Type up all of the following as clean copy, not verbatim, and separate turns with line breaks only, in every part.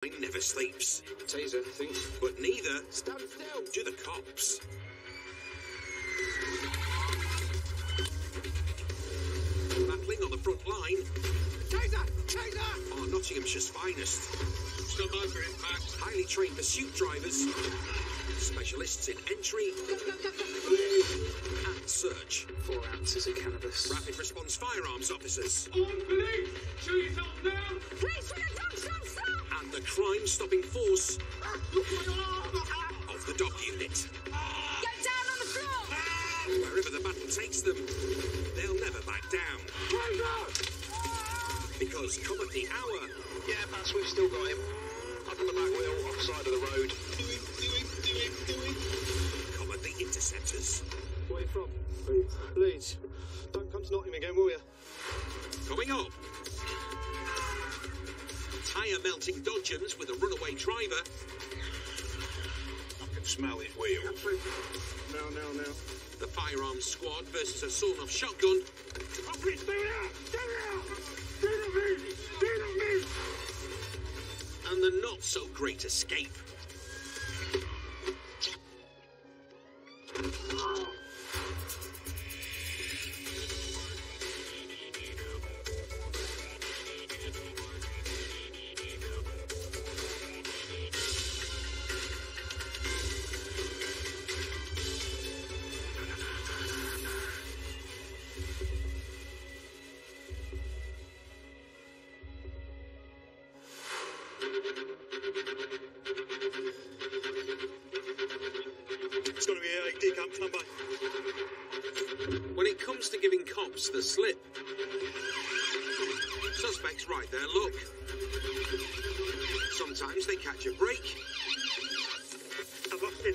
never sleeps.
Taser, I think.
But neither
Stand still.
do the cops. Battling on the front line
Taser! Taser!
are Nottinghamshire's finest.
Stop by for impact.
Highly trained pursuit drivers, specialists in entry and search,
4 ounces of cannabis.
rapid response firearms officers,
On police! Show yourself down!
Police with a dog, stop!
and the crime-stopping force of the dog unit.
Get down on the floor!
Wherever the battle takes them, they'll never back down. Because come at the hour,
Yeah, Bats, we've still got him. Up on the back wheel, off the side of the road.
come at the Interceptors.
Where you from? Leeds. Don't come to Nottingham again, will you?
Coming up, tyre-melting dodgems with a runaway driver,
I can smell his wheel.
No.
the firearms squad versus a sawn-off shotgun, and the not-so-great escape.
It's going to be a decamp, stand by.
When it comes to giving cops the slip, suspects write their luck. Sometimes they catch a break.
I've lost him.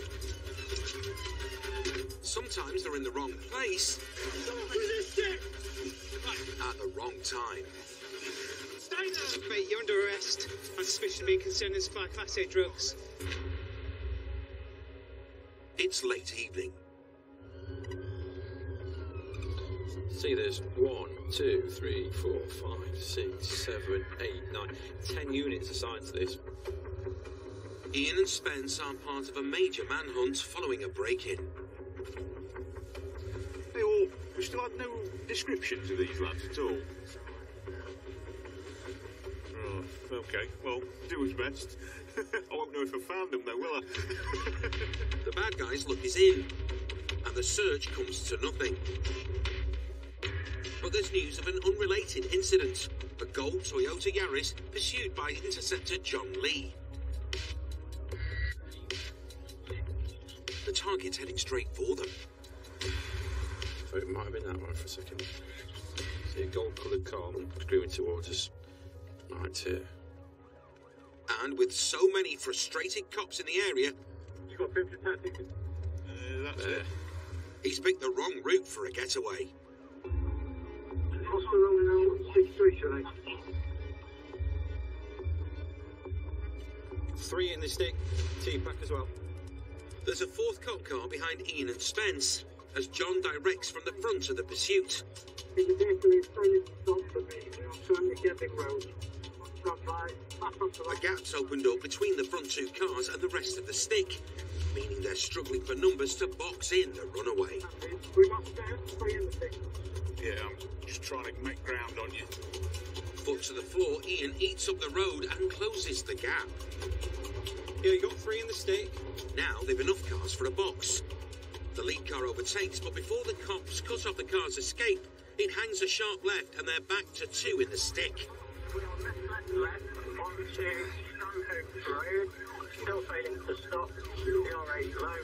Sometimes they're in the wrong place at the wrong time.
Mate, you're under arrest on suspicion of being concerned in supply of Class A drugs.
It's late evening.
See, there's 1, 2, 3, 4, 5, 6, 7, 8, 9, 10 units assigned to this.
Ian and Spence are part of a major manhunt following a break-in.
Hey, all, we still had no descriptions of these lads at all. Oh, okay, well, do his best. I won't know if I found them though, will I?
The bad guy's luck is in, and the search comes to nothing. But there's news of an unrelated incident. A gold Toyota Yaris pursued by Interceptor John Lee. The target's heading straight for them.
So it might have been that one for a second. See a gold-coloured car screaming towards us. Right here.
And with so many frustrated cops in the area,
You got 50 tactics? That's
There.
it.
he's picked the wrong route for a getaway.
Hospital 63 today.
3 in the stick. T-pack as well.
There's a fourth cop car behind Ian and Spence as John directs from the front of the pursuit.
The vehicle is failing to stop for me on Sunday Gebbing Road. Got by, back onto
A
the
gap's opened up between the front two cars and the rest of the stick, meaning they're struggling for numbers to box in the runaway.
We must stay at 3 in the stick.
Yeah, I'm just trying to make ground on you.
Foot to the floor, Ian eats up the road and closes the gap.
Yeah, you got 3 in the stick.
Now they've enough cars for a box. The lead car overtakes, but before the cops cut off the car's escape, it hangs a sharp left and they're back to 2 in the stick.
We are left, on to Stanhope Road. Still failing to stop. ERA low.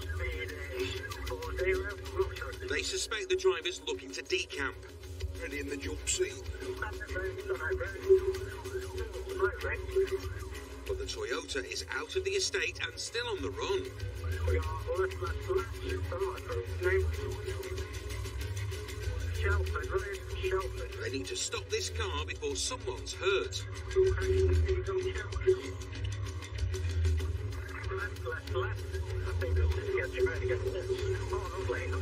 Speed is 40.
They suspect the driver's looking to decamp.
Ready in the jump seat.
But the Toyota is out of the estate and still on the run.
We are left. Shelford Road, Shelford.
They need to stop this car before someone's hurt.
Left. I think this is getting ready to get this. Arnold Lane.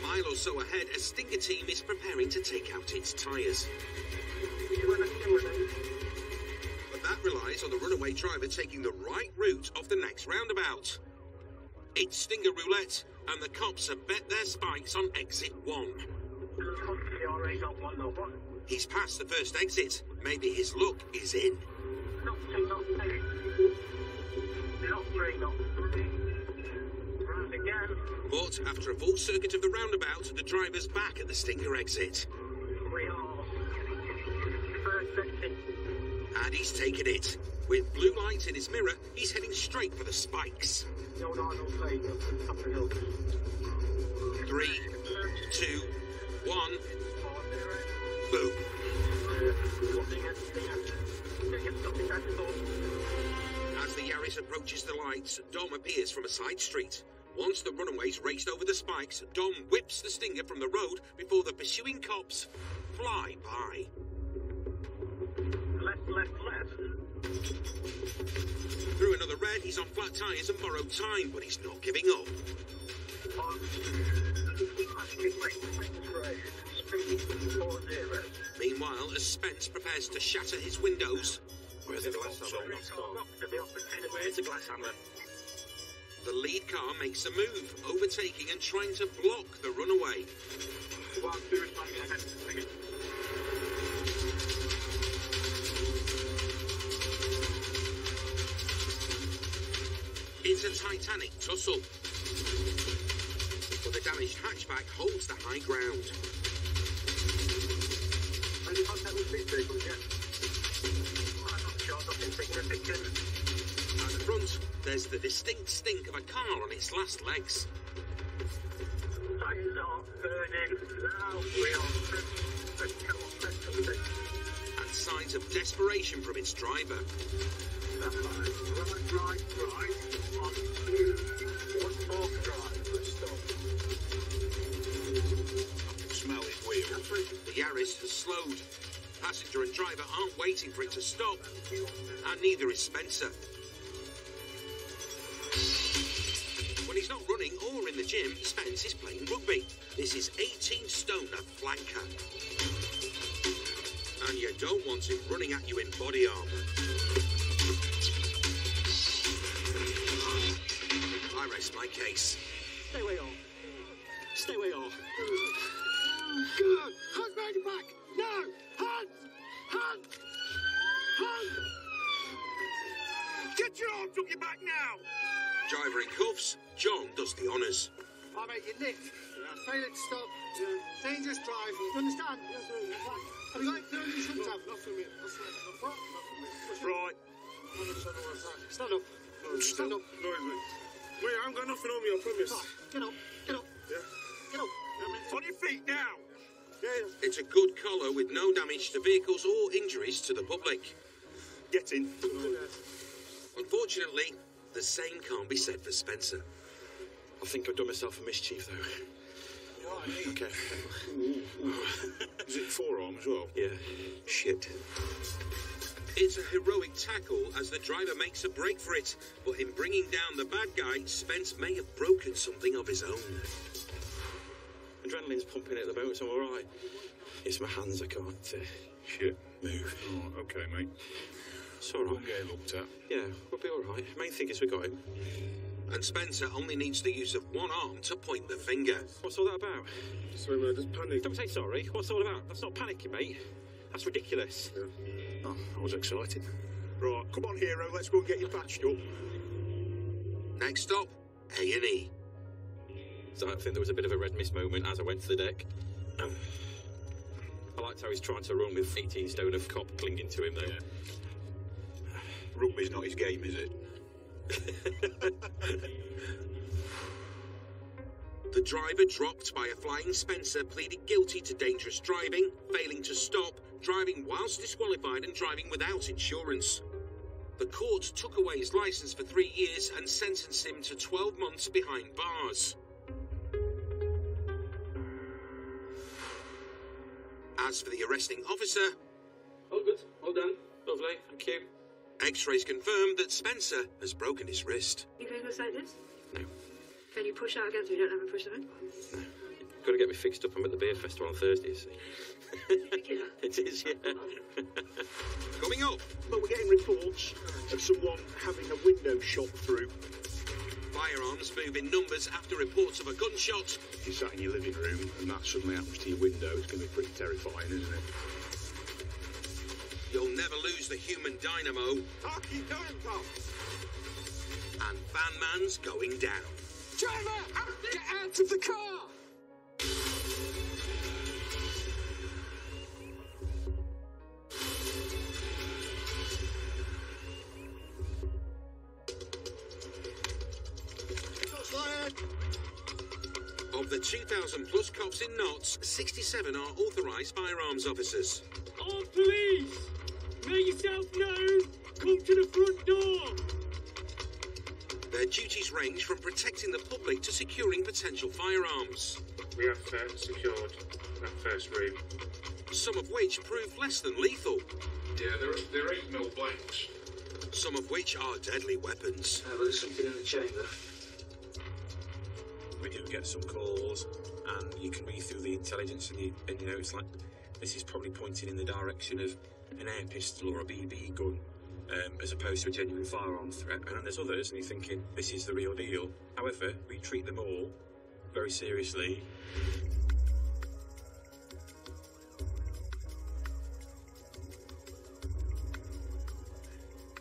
Milo's or so ahead, a Stinger team is preparing to take out its tyres. But that relies on the runaway driver taking the right route off the next roundabout. It's Stinger roulette, and the cops have bet their spikes on exit 1. He's past the first exit. Maybe his luck is in.
Not 2, not 2. Not 3, not 3. Round again.
But after a full circuit of the roundabout, the driver's back at the Stinger exit.
We are. First exit.
And he's taken it. With blue lights in his mirror, he's heading straight for the spikes.
The old Arnold Fager, up the hill.
3, 2, 1,
4-0.
boom. As the Yaris approaches the lights, Dom appears from a side street. Once the runaways raced over the spikes, Dom whips the Stinger from the road before the pursuing cops fly by.
Left.
Through another red, he's on flat tyres and borrowed time, but he's not giving up.
On. Speed 4-0.
Meanwhile, as Spence prepares to shatter his windows,
Where's the glass hammer? Where's the glass hammer?
the lead car makes a move, overtaking and trying to block the runaway. It's a titanic tussle, but the damaged hatchback holds the high ground.
Any contact with these vehicles yet? I'm not sure, nothing significant.
At the front, there's the distinct stink of a car on its last legs.
Tires are burning. Now we are
And signs of desperation from its driver.
Right. On two. One more drive. Let's stop.
I can smell his wheel.
The Yaris has slowed. Passenger and driver aren't waiting for it to stop, and neither is Spencer. When he's not running or in the gym, Spence is playing rugby. This is 18 stone a flanker. And you don't want him running at you in body armour. I rest my case.
Stay where you are. Stay where you are.
Good! Hands behind your back! No! Hands! Hands! Hands!
Get your arms up your back now!
Driver in cuffs, John does the honours.
I make you nicked. Failure to stop. Dangerous drive. You understand? Yes, sir. Have you got it through? You shouldn't have. Not for me.
Right.
Stand up. Stand up.
Noisy. Wait, I haven't got nothing on me, I promise.
Get up. Get up.
Yeah.
Get up.
On your feet now!
Yeah.
It's a good collar with no damage to vehicles or injuries to the public.
Get in.
Unfortunately, the same can't be said for Spencer.
I think I've done myself a mischief, though. Okay.
Is it forearm as well?
Yeah.
Shit. It's a heroic tackle as the driver makes a break for it, but in bringing down the bad guy, Spence may have broken something of his own.
Adrenaline's pumping at the moment, so I'm all right. It's my hands, I can't
Shit.
move.
Oh, okay, mate.
It's all
We'll
right.
get looked at.
Yeah, we'll be all right. Main thing is we got him.
And Spencer only needs the use of one arm to point the finger.
What's all that about?
Sorry, mate, just panic.
Don't say sorry. What's it all about? That's not panicking, mate. That's ridiculous.
Oh, I was excited. Right, come on, hero, let's go and get you patched up.
Next stop, A&E.
So I think there was a bit of a red mist moment as I went to the deck. I liked how he's trying to run with 18 stone of cop clinging to him, though.
Yeah. Rugby's not his game, is it?
The driver dropped by a flying Spencer pleaded guilty to dangerous driving, failing to stop, driving whilst disqualified and driving without insurance. The court took away his licence for 3 years and sentenced him to 12 months behind bars. As for the arresting officer,
All good. All done. Lovely. Thank you.
X-rays confirmed that Spencer has broken his wrist.
You fingers like this?
No.
Can you push out again so you don't have a push on it?
Got to get me fixed up. I'm at the beer festival on Thursday, you see. It is, yeah.
Coming up,
But we're getting reports of someone having a window shot through.
firearms move in numbers after reports of a gunshot.
If you're sat in your living room and that suddenly happens to your window, it's going to be pretty terrifying, isn't it?
You'll never lose the human dynamo.
Keep going, Pop.
And Van Man's going down.
Driver, get out of the car!
Of the 2,000 plus cops in Notts, 67 are authorised firearms officers.
Armed police! Make yourself known! Come to the front door!
Their duties range from protecting the public to securing potential firearms.
We have secured that first room.
Some of which prove less than lethal.
Yeah, they're 8mm blanks.
Some of which are deadly weapons.
Well, there's something in the chamber.
We do get some calls, and you can read through the intelligence, and you know, it's like, this is probably pointing in the direction of an air pistol or a BB gun, as opposed to a genuine firearm threat. And then there's others, and you're thinking, this is the real deal. However, we treat them all very seriously.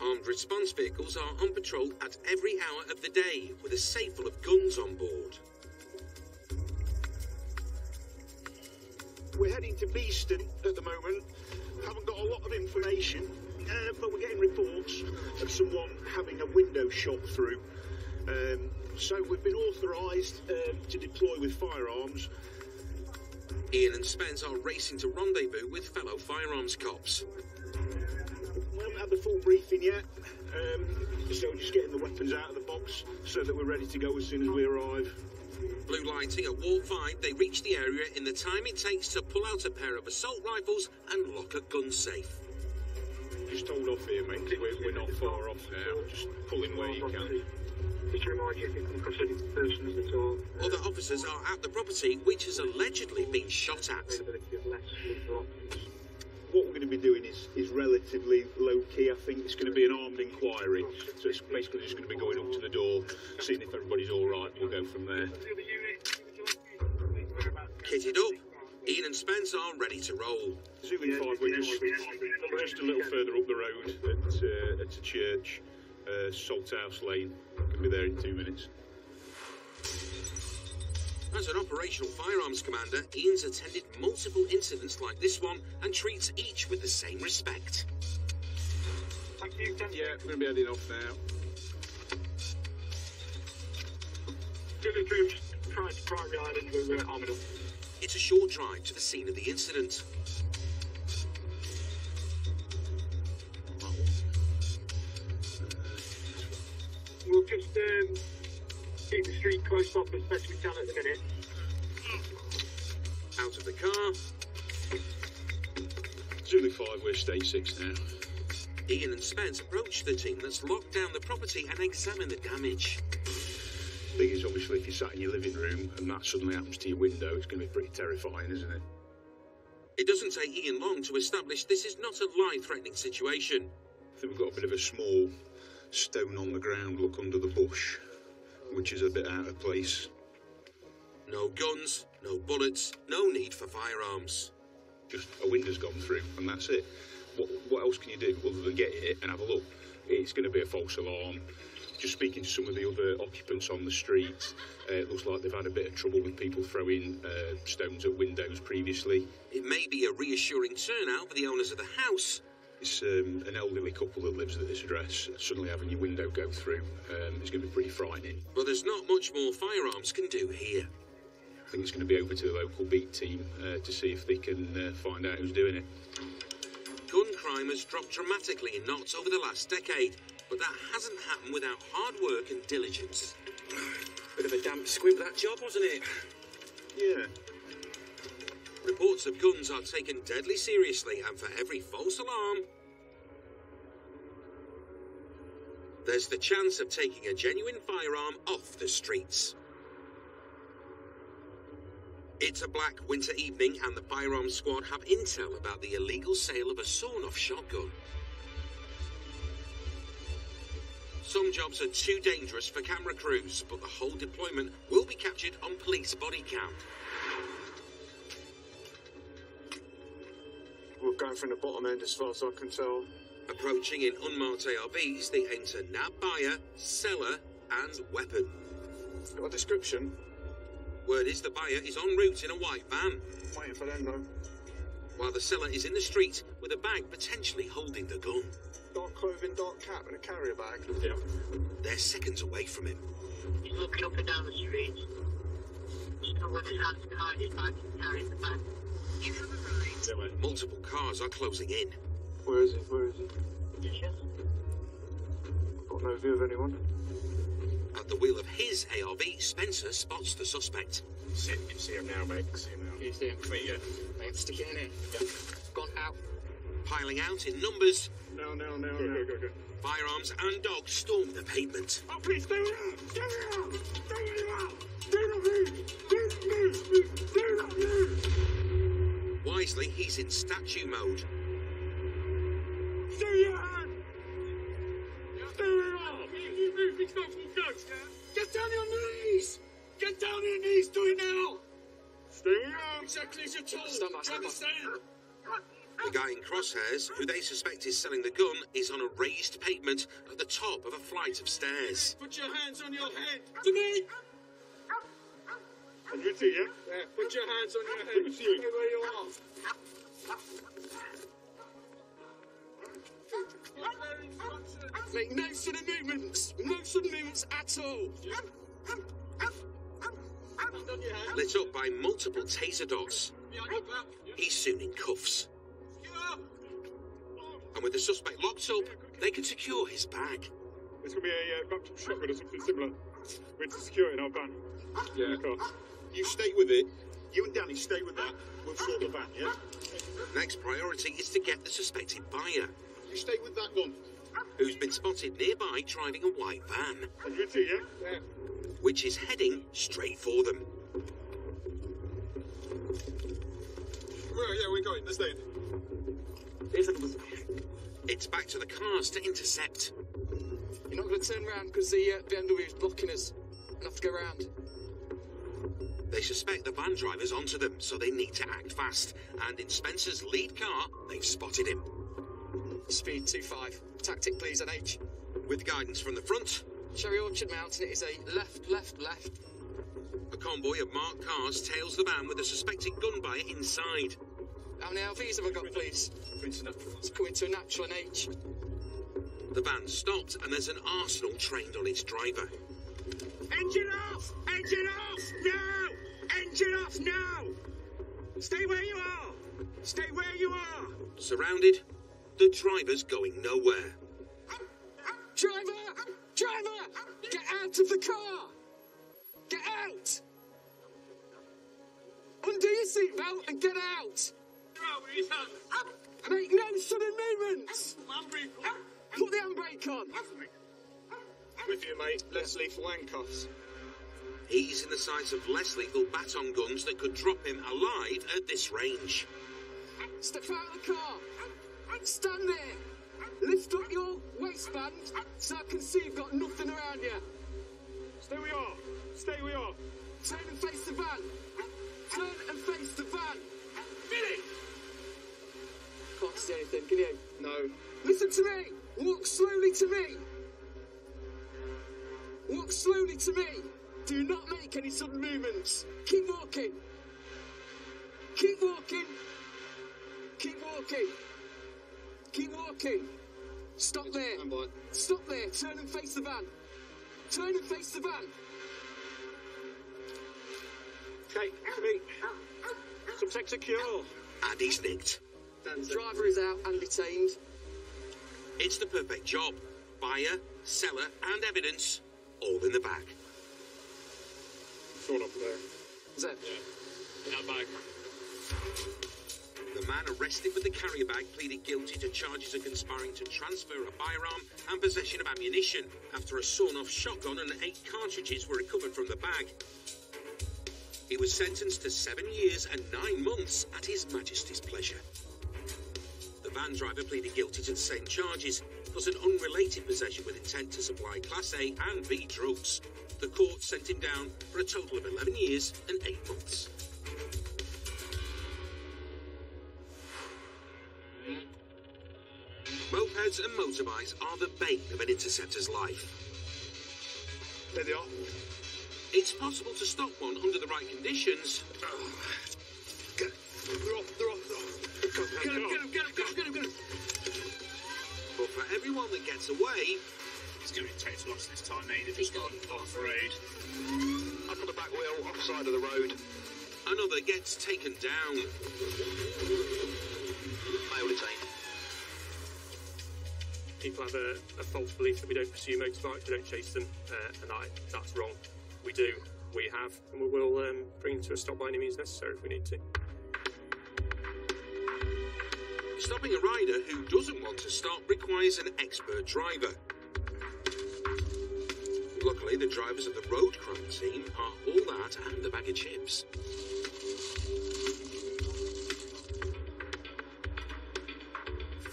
Armed response vehicles are on patrol at every hour of the day, with a safe full of guns on board.
We're heading to Beeston at the moment. Haven't got a lot of information, but we're getting reports of someone having a window shot through. So we've been authorised to deploy with firearms.
Ian and Spence are racing to rendezvous with fellow firearms cops.
We haven't had the full briefing yet, so just getting the weapons out of the box so that we're ready to go as soon as we arrive.
Blue lighting at Wall 5, they reach the area in the time it takes to pull out a pair of assault rifles and lock a gun safe.
Just hold off here, mate. We're not far off now. Just pull in where you can.
Just to remind you if you come across any persons at all.
Other officers are at the property, which has allegedly been shot at.
What we're going to be doing is relatively low-key. I think it's going to be an armed inquiry. So it's basically just going to be going up to the door, seeing if everybody's all right. We'll go from there.
Kitted up, Ian and Spence are ready to roll.
Zooming 5, we're just a little further up the road at a church, Salthouse Lane. We'll be there in 2 minutes.
As an operational firearms commander, Ian's attended multiple incidents like this one and treats each with the same respect.
Thank you.
Yeah, we're going to be heading off now.
Good troops trying to Priory Island with armoured up.
It's a short drive to the scene of the incident.
We'll just keep the street closed off as best we can at the minute.
Out of the car,
Zulu 5, we're stage 6 now.
Ian and Spence approach the team that's locked down the property and examine the damage.
Thing is, obviously, if you're sat in your living room and that suddenly happens to your window, it's going to be pretty terrifying, isn't it?
It doesn't take Ian long to establish this is not a life-threatening situation.
I think we've got a bit of a small stone on the ground look under the bush, which is a bit out of place.
No guns, no bullets, no need for firearms.
Just a window's gone through, and that's it. What else can you do other than get it and have a look? It's going to be a false alarm. Just speaking to some of the other occupants on the street, it looks like they've had a bit of trouble with people throwing stones at windows previously.
It may be a reassuring turnout for the owners of the house.
It's an elderly couple that lives at this address. Suddenly having your window go through is going to be pretty frightening.
But there's not much more firearms can do here.
I think it's going to be over to the local beat team to see if they can find out who's doing it.
Gun crime has dropped dramatically in Notts over the last decade, but that hasn't happened without hard work and diligence.
Bit of a damp squib, that job, wasn't it?
Yeah.
Reports of guns are taken deadly seriously, and for every false alarm, there's the chance of taking a genuine firearm off the streets. It's a black winter evening and the firearms squad have intel about the illegal sale of a sawn-off shotgun. Some jobs are too dangerous for camera crews, but the whole deployment will be captured on police body cam.
We're going from the bottom end as far as I can tell.
Approaching in unmarked ARVs, they aim to nab buyer, seller and weapon.
Got a description?
Word is the buyer is en route in a white van.
Waiting for them though.
While the seller is in the street with a bag potentially holding the gun.
Dark clothing, dark cap and a carrier bag.
Yeah.
They're seconds away from him.
He's looking up and down the street. Still with his hands behind his back, carrying the bag. You have arrived.
Multiple cars are closing in.
Where is he? Where is he?
Dishes.
Got no view of anyone.
At the wheel of his ARV, Spencer spots the suspect.
See him now, mate. See him now.
You see him?
Me, yeah.
Mate, stick it in here. Yeah. Gone out.
Piling out in numbers,
No.
Go.
firearms and dogs storm the pavement.
Oh, please, stay around! Stay around! Stay where you are! Do not move! Do not move! Do not move!
Wisely, he's in statue mode.
Stay your hand! Stay where you are!
You move, it's not full go.
Get down on your knees! Get down on your knees! Do it now! Stay where you are! Exactly as you're told!
Stand by,
Do you
stand by.
understand?
The guy in crosshairs, who they suspect is selling the gun, is on a raised pavement at the top of a flight of stairs.
Put your hands on your head! To me!
And you too, yeah?
Yeah, put your hands on your head. Stay where you are.
Make no sudden movements. No sudden movements at all.
Hand on your head.
Lit up by multiple taser dogs,
Behind your back.
he's soon in cuffs.
Secure.
And with the suspect locked up, they can secure his bag.
There's going to be a backed shotgun or something similar. We're to secure it in our van.
Yeah.
In the car.
You stay with it. You and Danny stay with that. We'll sort the van, yeah?
Next priority is to get the suspected buyer,
You stay with that gun.
who's been spotted nearby driving a white van,
And you too, yeah?
Yeah.
which is heading straight for them.
Well, yeah, we're going. Let's leave.
It's back to the cars to intercept.
You're not going to turn around because the BMW is blocking us. We'll have to go round.
They suspect the van driver's onto them, so they need to act fast. And in Spencer's lead car, they've spotted him.
Speed 25. Tactic, please, NH.
With guidance from the front,
Cherry Orchard Mountain, it is a left.
a convoy of marked cars tails the van with a suspected gun buyer inside.
How many LVs have I got, please? It's coming to a natural NH.
The van stopped, and there's an arsenal trained on its driver.
Engine off! Engine off! Now! Engine off now! Stay where you are! Stay where you are!
Surrounded, the driver's going nowhere.
Driver! Get out of the car! Get out! Undo your seatbelt and get out! Make no sudden movements! Put the handbrake on!
With you, mate. Less lethal handcuffs.
He's in the sights of less lethal baton guns that could drop him alive at this range.
Step out of the car! Stand there! Lift up your waistband so I can see you've got nothing around you.
Stay where you are. Stay where you are.
Turn and face the van. Turn and face the van.
Billy!
Can't see anything, can you?
No.
Listen to me. Walk slowly to me. Walk slowly to me. Do not make any sudden movements. Keep walking. Keep walking. Keep walking. Keep walking. Stop there.
Stand by.
Stop there. Turn and face the van. Turn and face the van.
Okay, me. Subject secure.
And he's nicked.
Driver is out and detained.
It's the perfect job. Buyer, seller, and evidence, all in the bag.
Sort of there.
Is that?
In that bag.
The man arrested with the carrier bag pleaded guilty to charges of conspiring to transfer a firearm and possession of ammunition after a sawn-off shotgun and 8 cartridges were recovered from the bag. He was sentenced to 7 years and 9 months at His Majesty's pleasure. The van driver pleaded guilty to the same charges, plus an unrelated possession with intent to supply Class A and B drugs. The court sent him down for a total of 11 years and 8 months. Mopeds and motorbikes are the bane of an Interceptor's life.
There they are.
It's possible to stop one under the right conditions.
They're off. Get him.
But for everyone that gets away,
It's going to be total loss this time, mate. They've just gone off-road.
I've got the back wheel, offside of the road.
another gets taken down.
Male detained.
People have a false belief that we don't pursue motorbikes, we don't chase them, and that's wrong. We do, we have, and we will bring them to a stop by any means necessary if we need to.
Stopping a rider who doesn't want to stop requires an expert driver. Luckily, the drivers of the road crime team are all that and a bag of chips.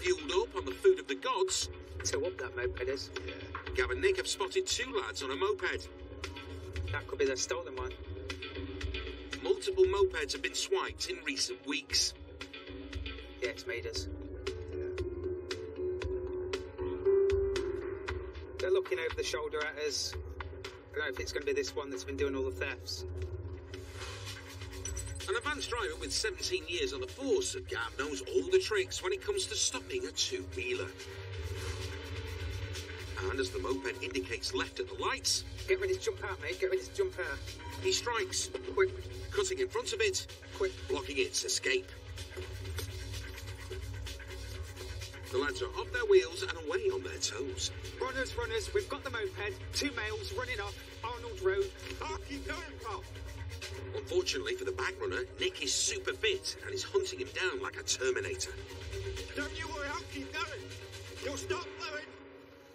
Fueled up on the food of the gods.
So what that moped is?
Yeah. Gav and Nick have spotted two lads on a moped.
That could be the stolen one.
Multiple mopeds have been swiped in recent weeks.
Yeah, it's made us. They're looking over the shoulder at us. I don't know if it's going to be this one that's been doing all the thefts.
An advanced driver with 17 years on the force, Gav knows all the tricks when it comes to stopping a two-wheeler. And as the moped indicates left at the lights...
Get ready to jump out, mate. Get ready to jump out.
He strikes.
Quick.
Cutting in front of it.
Quick.
Blocking its escape. The lads are off their wheels and away on their toes.
Runners, we've got the moped. Two males running off Arnold Road.
Oh, keep going, pal.
Unfortunately for the back runner, Nick is super fit and is hunting him down like a Terminator.
Don't you worry, I'll keep going. You'll stop blowing.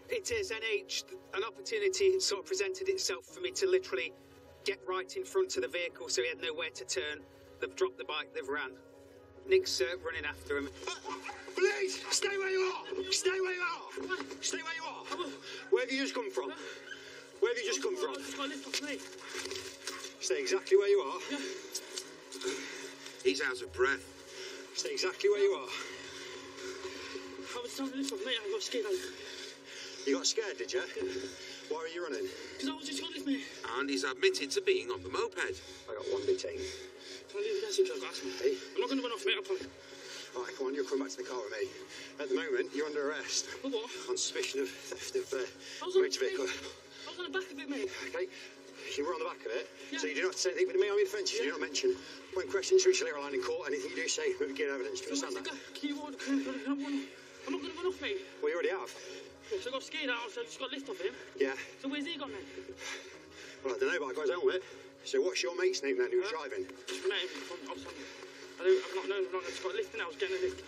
It is NH. An opportunity sort of presented itself for me to literally get right in front of the vehicle so he had nowhere to turn. They've dropped the bike, they've ran. Nick's running after him.
Please, stay where you are. Stay where you are. Stay where you are. Where have you just come from? Where have you just come from?
I just got a lift off me.
Stay exactly where you are.
Yeah.
He's out of breath.
Stay exactly where you are.
I was trying to lift off me, I got scared.
You got scared, did you? Why were you running?
Because I was just got lift me.
And he's admitted to being on the moped.
I got one detained.
Can I leave the gas in glass?
Hey?
I'm not going to run off, mate, I promise.
All right, come on, you'll come back to the car with me. At the moment, you're under arrest.
For what?
On suspicion of theft of
I
motor vehicle.
was on the back of it, mate.
Okay, you were on the back of it,
Yeah.
so you do not say anything with me on your defence. You do not mention. When questions reach a later line in court, anything you do say will give evidence. Do you understand that?
I'm not going to run off, mate.
Well, you already have.
So I got scared out, so I just got lift off him.
Yeah.
So where's he gone then?
Well, I don't know, but I got his helmet. So what's your mate's name then, who was driving?
Mate, I've not known, I just got a lift and I was getting a lift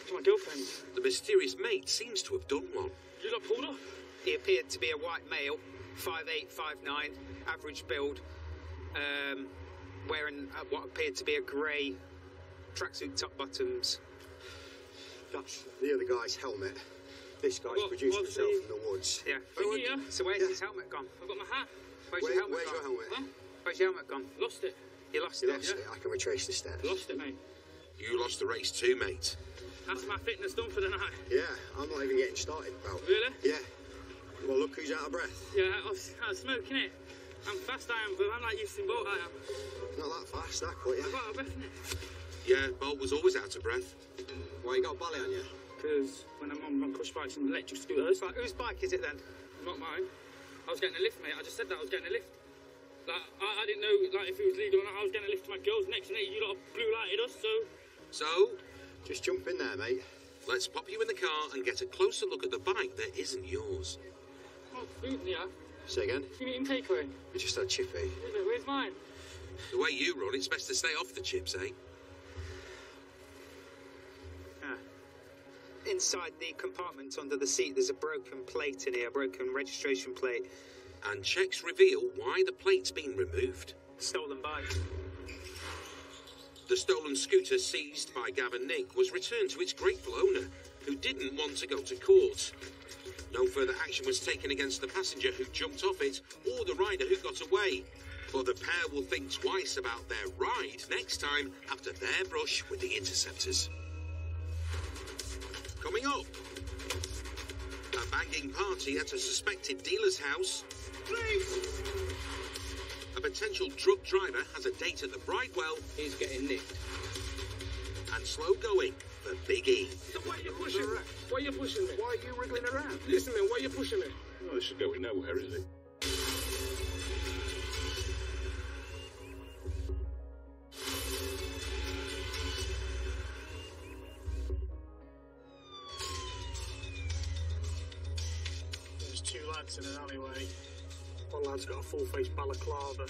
to my girlfriend.
The mysterious mate seems to have done one.
You got pulled off?
He appeared to be a white male, 5'8", 5'9", average build, wearing what appeared to be a grey tracksuit top bottoms.
That's the other guy's helmet. This guy's produced himself from the woods.
Yeah. So where's his helmet gone?
I've got my hat.
Where's your helmet?
Huh?
Where's your helmet gone?
Lost it.
You lost
You
it?
lost it. I can retrace the steps.
Lost it, mate.
You lost the race too, mate.
That's my fitness done for the night.
Yeah, I'm not even getting started, pal.
Really?
Yeah. Well, look who's out of breath.
Yeah, I was smoking it. I'm fast, I am, but I'm like Usain Bolt, I am.
Not that fast, that quick,
I
yeah.
got out of breath in it.
Yeah, Bolt was always out of breath.
Why, you got a belly on you?
Because when I'm on push bikes and electric scooters,
Like, whose bike is it then?
not mine. I was getting a lift, mate. I just said that I was getting a lift. Like, I didn't know, like, if it was legal or not. I was getting a lift to my girls. Next minute, you lot blue lighted us, so...
So,
Just jump in there, mate.
let's pop you in the car and get a closer look at the bike that isn't yours.
Oh, food, yeah.
Say again?
You eating takeaway?
You just had chippy.
Is it? Where's mine?
The way you run, it's best to stay off the chips, eh?
Inside the compartment under the seat, there's a broken plate in here, a broken registration plate.
And checks reveal why the plate's been removed.
Stolen bike.
The stolen scooter seized by Gav and Nick was returned to its grateful owner, who didn't want to go to court. No further action was taken against the passenger who jumped off it or the rider who got away. But the pair will think twice about their ride next time after their brush with the Interceptors. Coming up, a banging party at a suspected dealer's house. Please! A potential drug driver has a date at the Bridewell.
He's getting nicked.
And slow going for Big E.
So why are you pushing me? Why are you pushing me?
Why are you wriggling around?
Listen, man, why are you pushing me?
Well, this is going nowhere, is it?
There's two lads in an alleyway. One lad's got a full-face balaclava.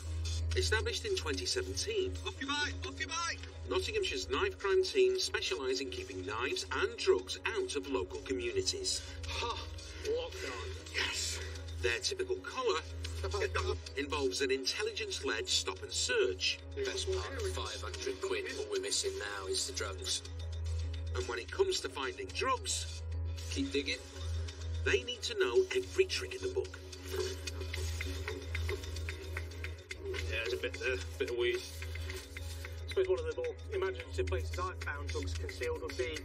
Established in 2017,
Off your bike! Off your bike!
Nottinghamshire's knife crime team specialise in keeping knives and drugs out of local communities.
Ha! Lockdown.
Yes!
Their typical collar involves an intelligence-led stop and search.
Best part of 500 quid, what we're missing now is the drugs.
And when it comes to finding drugs,
Keep digging.
they need to know every trick in the book.
Yeah, there's a bit of weed. I suppose one of the more imaginative places I've found drugs concealed would be,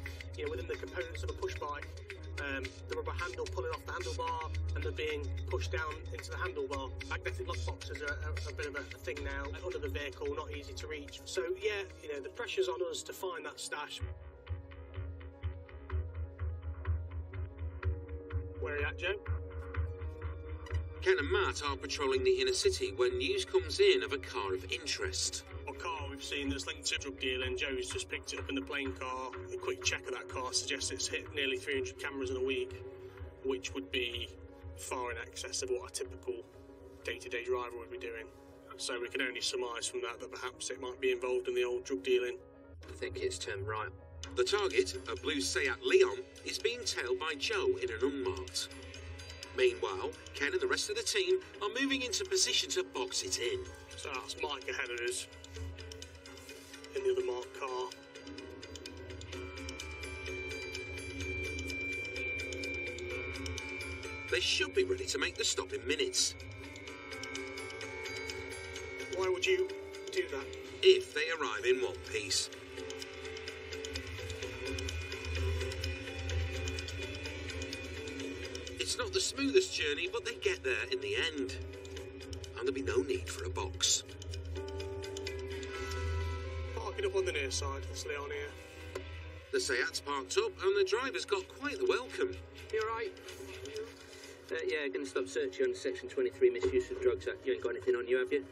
within the components of a push bike. The rubber handle pulling off the handlebar and they're being pushed down into the handlebar. Magnetic lockboxes are a bit of a thing now. Under the vehicle, not easy to reach. So, yeah, the pressure's on us to find that stash. Where are you at, Joe?
Ken and Matt are patrolling the inner city when news comes in of a car of interest.
A car we've seen that's linked to drug dealing. Joe's just picked it up in the plane car. A quick check of that car suggests it's hit nearly 300 cameras in a week, which would be far in excess of what a typical day-to-day driver would be doing. So we can only surmise from that perhaps it might be involved in the old drug dealing.
I think it's turned right.
The target, a blue Seat Leon, is being tailed by Joe in an unmarked. Meanwhile, Ken and the rest of the team are moving into position to box it in.
So that's Mike ahead of us in the other marked car.
They should be ready to make the stop in minutes.
Why would you do that?
If they arrive in one piece. It's not the smoothest journey, but they get there in the end. And there'll be no need for a box.
Parking up on the near side, this Leon here.
The Seat's parked up and the driver's got quite the welcome.
You alright? Yeah, going to stop searching on Section 23 Misuse of Drugs Act. You ain't got anything on you, have you?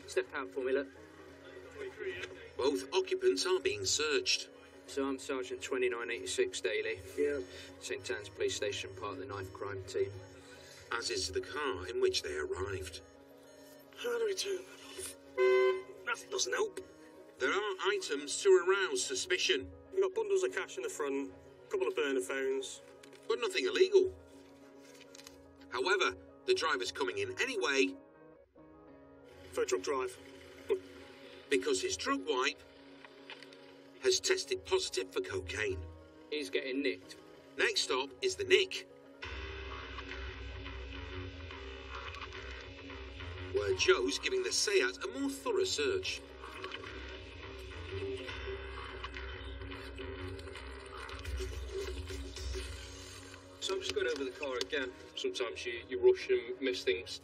Step out for me, look.
Both occupants are being searched.
So I'm Sergeant 2986 Daly.
Yeah.
St Anne's Police Station, part of the knife crime team.
As is the car in which they arrived.
How do we turn that off? That doesn't help.
There are items to arouse suspicion.
We've got bundles of cash in the front, a couple of burner phones.
But nothing illegal. However, the driver's coming in anyway.
For a drug drive.
Because his drug wipe has tested positive for cocaine.
He's getting nicked.
Next stop is the Nick, where Joe's giving the Seat a more thorough search.
So I'm just going over the car again. Sometimes you rush and miss things.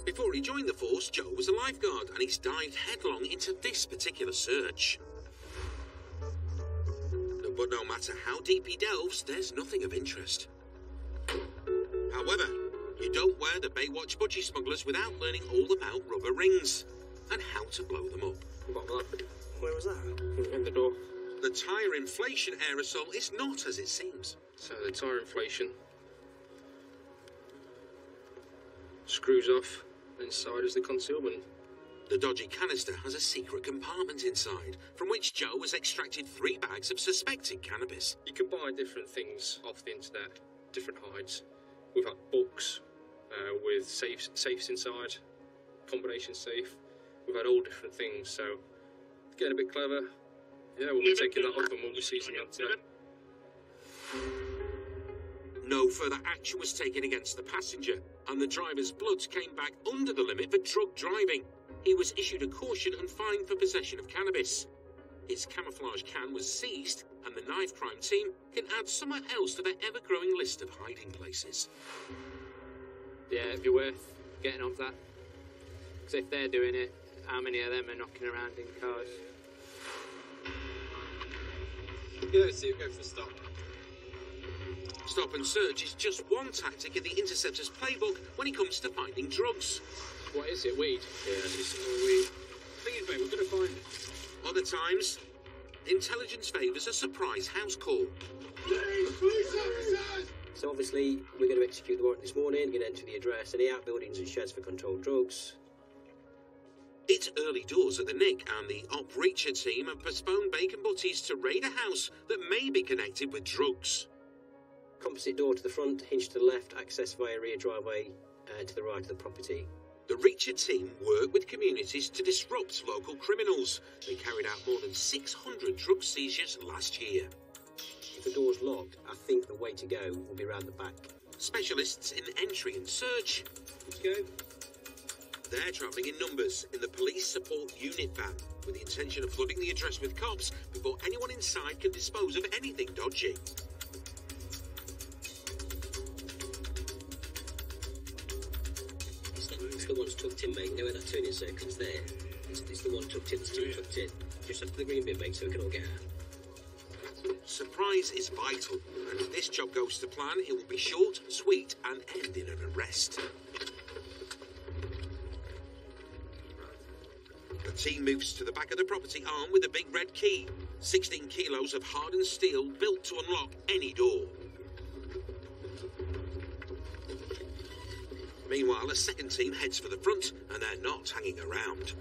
Before he joined the force, Joe was a lifeguard, and he's dived headlong into this particular search. But no matter how deep he delves, there's nothing of interest. However, you don't wear the Baywatch budgie smugglers without learning all about rubber rings and how to blow them up.
Where was that?
In the door.
The tyre inflation aerosol is not as it seems.
So the tyre inflation screws off. Inside is the concealment.
The dodgy canister has a secret compartment inside, from which Joe has extracted 3 bags of suspected cannabis.
You can buy different things off the internet, different hides. We've had books with safes inside.
combination safe. We've had all different things, so getting a bit clever. Yeah, we'll be taking that off and we'll be seizing that today.
No further action was taken against the passenger, and the driver's blood came back under the limit for drug driving. He was issued a caution and fined for possession of cannabis. His camouflage can was seized, and the knife crime team can add somewhere else to their ever-growing list of hiding places.
Yeah, it'd be worth getting off that. Because if they're doing it, how many of them are knocking around in cars?
Yeah, let's see, go for a stop.
Stop and search is just one tactic in the Interceptors' playbook when it comes to finding drugs.
What is it, weed? Yeah, it's weed. Thing is, mate, we're going to find it.
Other times, intelligence favours a surprise house call.
Police officers!
So obviously, we're going to execute the warrant this morning, going to enter the address, any outbuildings and sheds for controlled drugs.
It's early doors at the Nick, and the Op Reacher team have postponed bacon butties to raid a house that may be connected with drugs.
Composite door to the front, hinge to the left, access via rear driveway to the right of the property.
The Reacher team work with communities to disrupt local criminals. They carried out more than 600 drug seizures last year.
If the door's locked, I think the way to go will be around the back.
Specialists in entry and search.
Let's go.
They're travelling in numbers in the police support unit van, with the intention of flooding the address with cops before anyone inside can dispose of anything dodgy.
It's the one's tucked in, mate. You know where that turning circle's there? It's the one tucked in, it's two tucked in. Just after the green bit, mate, so we can all get out.
Surprise is vital, and if this job goes to plan, it will be short, sweet, and end in an arrest. The team moves to the back of the property armed with a big red key. 16 kilos of hardened steel built to unlock any door. Meanwhile, a second team heads for the front, and they're not hanging around.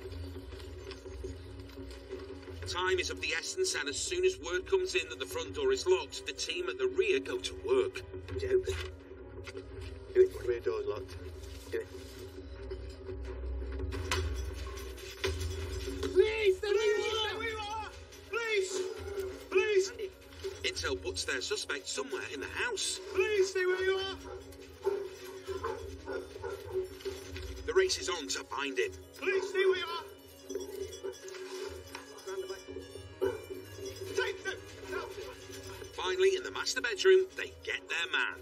Time is of the essence, and as soon as word comes in that the front door is locked, the team at the rear go to work.
Is it open?
Do it. The rear door's locked.
Do it.
Police! There we are! Police! Police!
Intel puts their suspect somewhere in the house.
Police, stay where you are!
The race is on to find him.
Police, stay where you are!
Finally, in the master bedroom, they get their man.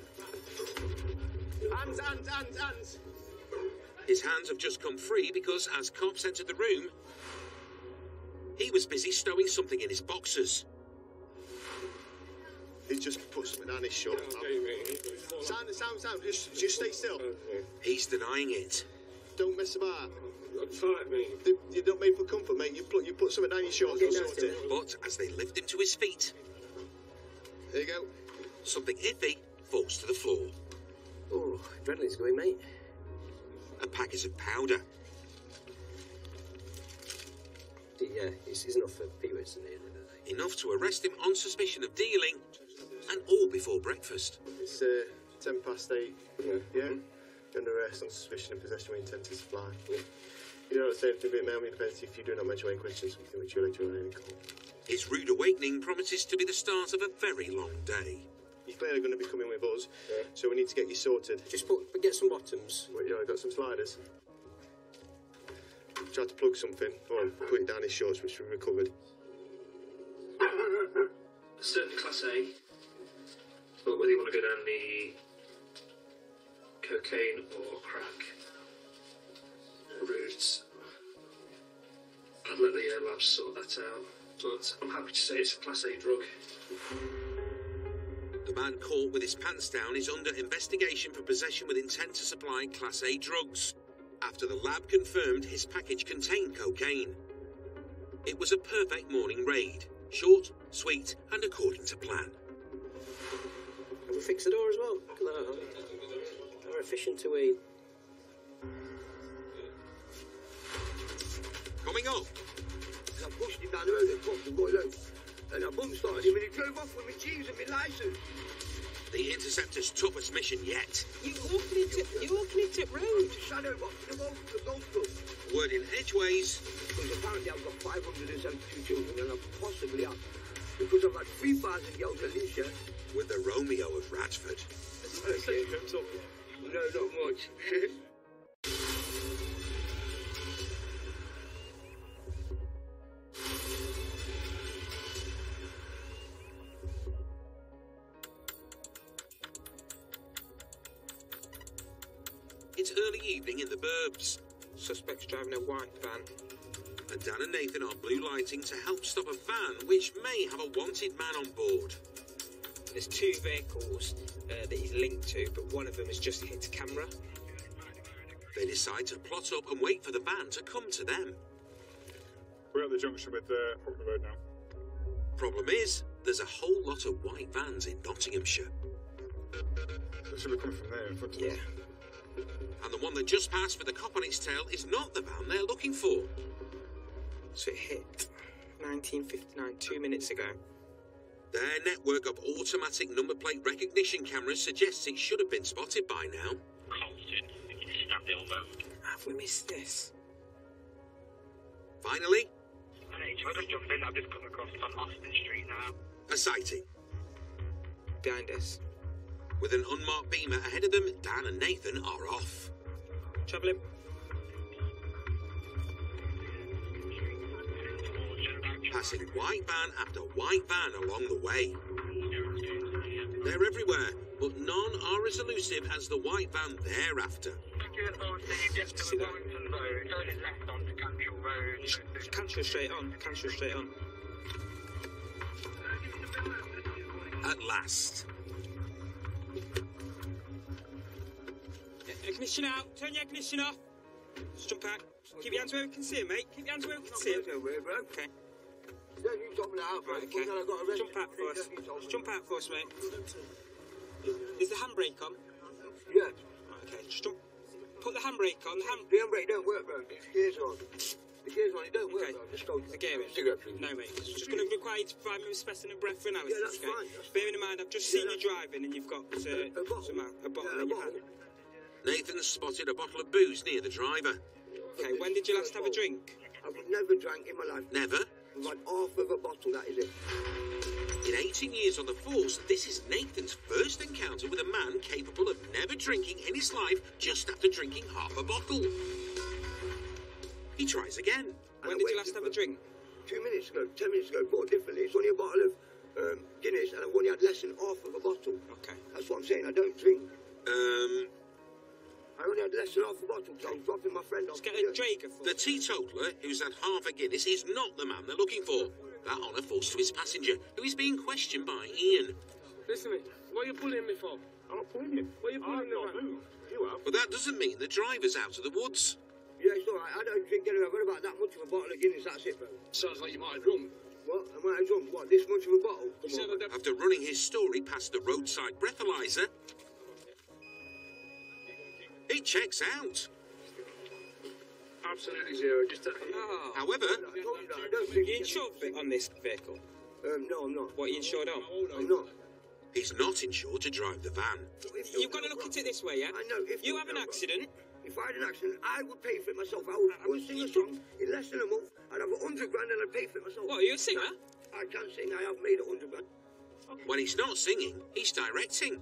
Hands!
His hands have just come free because, as cops entered the room, he was busy stowing something in his boxers.
He just put something down his shirt. Sound. Just stay still.
He's denying it.
Don't mess about.
Fight me.
You're not made for comfort, mate. You put something down your shorts.
But as they lift him to his feet,
there you go.
Something iffy falls to the floor.
Oh, adrenaline's going, mate.
A packet of powder.
Yeah, it's enough for Peter, isn't it?
Enough to arrest him on suspicion of dealing, and all before breakfast.
It's 8:10. Yeah? Under arrest on suspicion of possession with intent to supply. Yeah. You don't say anything about mail me defence if you do not mention any questions, something which you'll later on any call.
His rude awakening promises to be the start of a very long day.
You're clearly going to be coming with us, so we need to get you sorted.
Just get some bottoms.
Well, you know, I've got some sliders. Tried to plug something, or put it down his shorts, which we recovered.
Certainly Class A. But whether you want to go down the cocaine or crack routes, I'd let the labs sort that out. But I'm happy to say it's a Class A drug.
The man caught with his pants down is under investigation for possession with intent to supply Class A drugs, after the lab confirmed his package contained cocaine. It was a perfect morning raid. Short, sweet, and according to plan.
Have we fixed the door as well? Look at that. How efficient are we?
Coming up.
I pushed him down the road and popped him right loose. And I bump started him and he drove off with my keys and my licence.
The Interceptors' toughest mission yet.
You're walking into road.
Shadow box, the golf club.
Word in Edgeways.
Because apparently I've got 572 children and I possibly have. Because I've had 3,000 girls at least, yeah?
With the Romeo of Radford.
Okay. No, not much.
It's early evening in the burbs.
Suspects driving a white van.
And Dan and Nathan are blue lighting to help stop a van which may have a wanted man on board.
There's 2 vehicles that he's linked to, but one of them has just hit camera.
They decide to plot up and wait for the van to come to them.
We're at the junction with Hockney Road now.
Problem is, there's a whole lot of white vans in Nottinghamshire.
They should be coming from there in front of us.
And the one that just passed with a cop on its tail is not the van they're looking for.
So it hit 1959, 2 minutes ago.
Their network of automatic number plate recognition cameras suggests it should have been spotted by now.
Have we missed this?
Finally,
I just jumped in. I've just come across on Austin Street now.
a sighting.
Behind us.
With an unmarked beamer ahead of them, Dan and Nathan are off.
Travelling.
Passing white van after white van along the way. They're everywhere, but none are as elusive as the white van they're after.
See that? Cantrell straight on. Cantrell straight on.
At last.
Ignition out. Turn your ignition off. Just jump out. Keep your hands where we can see it, mate. Keep your hands where we can see it. Okay. Right, okay. Jump out for us. Just jump out for us, mate. Is the handbrake on?
Yeah.
Right, okay, just jump. Put the handbrake on.
The handbrake don't work, bro. The gear's on. The gear's on. It don't work, bro. Just go.
The gear in? No, mate. It's just going to require you to provide me with specimen and breath for analysis.
Yeah, that's fine.
Bearing in mind, I've just seen you driving and you've got a bottle in your hand.
Nathan spotted a bottle of booze near the driver.
Okay, when did you last have a drink?
I've never drank in my life.
Never?
I've had half of a bottle, that is it.
In 18 years on the force, this is Nathan's first encounter with a man capable of never drinking in his life just after drinking half a bottle. He tries again.
When did you last have a drink?
2 minutes ago, 10 minutes ago, bought differently. It's only a bottle of Guinness and I've only had less than half of a bottle.
Okay.
That's what I'm saying, I don't drink. I only had less than half a bottle because I was dropping my friend off.
Let's get a Drager for
The teetotaler, who's had half a Guinness, is not the man they're looking for. That honour falls to his passenger, who is being questioned by Ian.
Listen to me. What are you pulling me for?
I'm not pulling you.
What are you pulling me for?
You have.
But that doesn't mean the driver's out of the woods.
Yeah, it's alright. I don't drink anyway. I've got about that much of a bottle of Guinness, that's it, bro.
Sounds like you might have drunk.
What? I might have drunk? What, this much of a bottle?
After running his story past the roadside breathalyzer, it checks out.
Absolutely zero. Just
However,
Are you insured on this vehicle?
No, I'm not.
What are you insured on?
I'm not.
he's not insured to drive the van.
You've got to look at it this way, yeah?
I know.
You have an accident.
If I had an accident, I would pay for it myself. I would sing a song in less than a month. I'd have 100 grand and I'd pay for it myself.
What, are you a singer?
I can sing. I have made 100 grand.
When he's not singing, he's directing.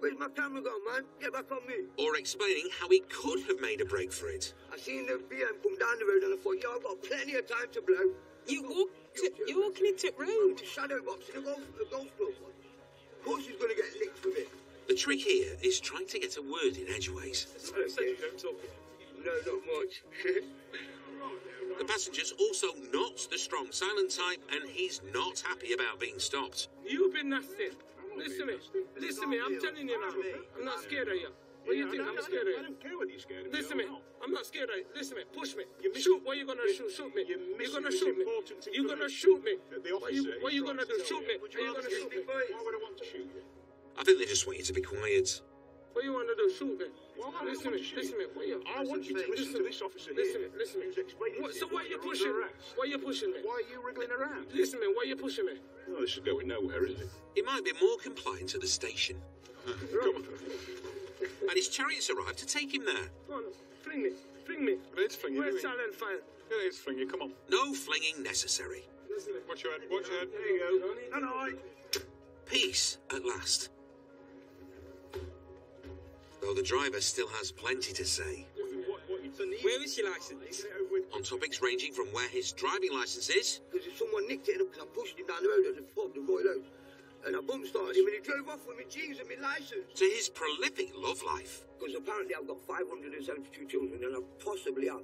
Where's my camera gone, man? Get back on me.
Or explaining how he could have made a break for it.
I seen the BM come down the road and I thought, yeah, I've got plenty of time to blow.
You're walking into road.
Shadow boxing a golf club. Of course he's going to get licked with it.
The trick here is trying to get a word in edgeways.
Okay. No, not much.
The passenger's also not the strong silent type, and he's not happy about being stopped.
You've been nasty. Listen to me, I'm telling you now. I'm not scared of you. What do you think? I'm scared of you.
I don't care whether you're scared of me.
Listen to me. I'm not scared of you. Listen to me. Push me. Shoot. What are you going to shoot? Shoot me. You're going to shoot me. You're going to shoot me. What are you going to do? Shoot me. Are you going to shoot me?
Why would I want to shoot you?
I think they just want you to be quiet.
What do you want to do? Shoot me. Listen to me.
I want you to listen to this officer here.
Listen to me. So why are you pushing me? Why are you pushing me?
Why are you wriggling around?
Listen to me, why are you pushing me?
Oh, this is going nowhere, is it?
He might be more compliant at the station. And his chariots arrived to take him there.
Come on, fling me.
Let's fling you.
Where's silent fire?
Yeah, let's fling you, come on.
No flinging necessary.
Watch your head, There you go.
No.
Peace at last. Though the driver still has plenty to say.
Where is your licence?
On topics ranging from where his driving licence is.
Because if someone nicked it because I pushed him down the road as a fob, the Royal Oak, and I bump started him and he drove off with my jeans and my licence.
To his prolific love life.
Because apparently I've got 572 children and I possibly have.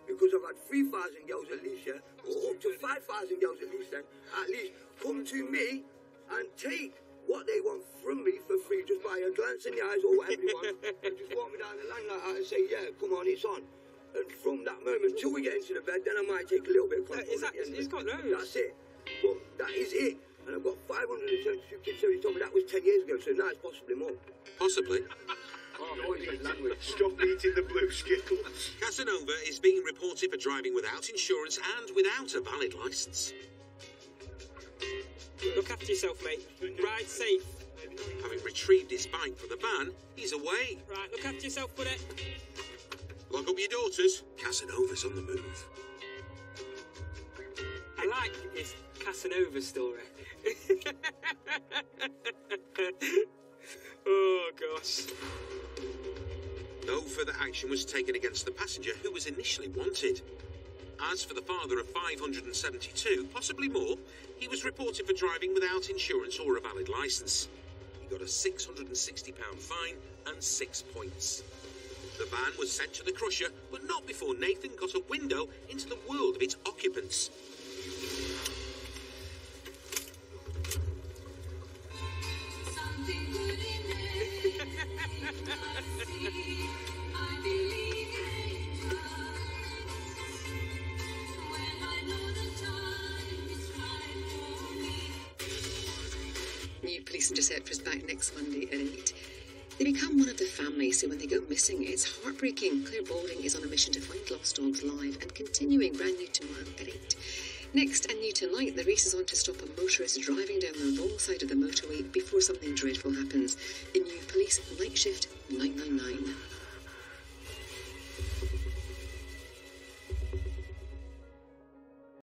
Because I've had 3,000 girls at least, yeah, or up to 5,000 girls at least then, at least come to me and take what they want from me for free just by a glance in the eyes or whatever you want, and just walk me down the line like that and say, yeah, come on, it's on. And from that moment till we get into the bed, then I might take a little bit of control.
He's got loads.
That's it. But that is it. And I've got 572 kids, so he told me that was 10 years ago, so now it's possibly more.
Possibly.
Stop eating the blue Skittles.
Casanova is being reported for driving without insurance and without a valid licence.
Look after yourself, mate. Ride safe.
Having retrieved his bike from the van, he's away.
Right, look after yourself, buddy.
Lock up your daughters. Casanova's on the move.
I like this Casanova story. Oh, gosh.
No further action was taken against the passenger who was initially wanted. As for the father of 572, possibly more, he was reported for driving without insurance or a valid licence. He got a £660 fine and 6 points. The van was sent to the crusher, but not before Nathan got a window into the world of its occupants.
New Police Interceptors back next Monday at 8. They become one of the family, so when they go missing, it's heartbreaking. Claire Balding is on a mission to find lost dogs live and continuing brand new tomorrow at 8. Next, and new tonight, the race is on to stop a motorist driving down the wrong side of the motorway before something dreadful happens. The new Police Night Shift 999.